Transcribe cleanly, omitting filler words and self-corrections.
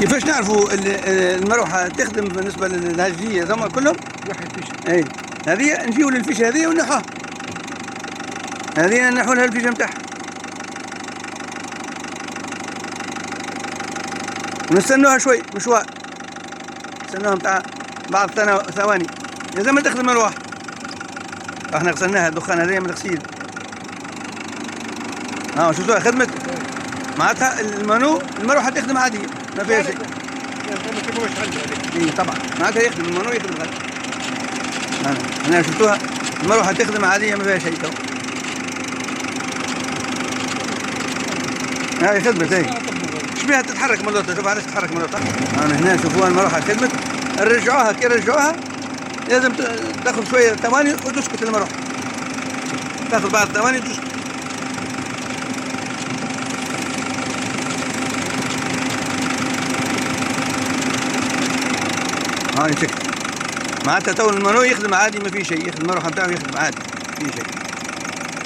كيفاش نعرفوا المروحه تخدم بالنسبه للهجيه ثم كلهم؟ واحد فيشه. اي هذه نجيو للفيشه هذه ونحوها، هذه نحو لها الفيشه نتاعها ونستنوها شوي مشوار، نستنوها نتاع بعض ثواني لازم تخدم المروحه. احنا غسلناها الدخان هذه من الغسيل. شفتوها خدمت معناتها المروحه تخدم عاديه ما فيها شيء. اي طبعا معناتها يخدم المنو يخدم غير. هنا شفتوها المروحه تخدم عاديه ما فيها شيء تو. هاي خدمت هي. ايش بيها تتحرك مرات؟ شوف علاش تتحرك مرات. هنا شوفوها المروحه خدمت. نرجعوها كي نرجعوها لازم تاخذ شويه ثواني وتسكت المروحه. تاخذ بعض ثواني وتسكت. هاني سكت معناتها تو المنو يخدم عادي ما في شيء، يخدم المروحه بتاعه يخدم عادي ما في شيء.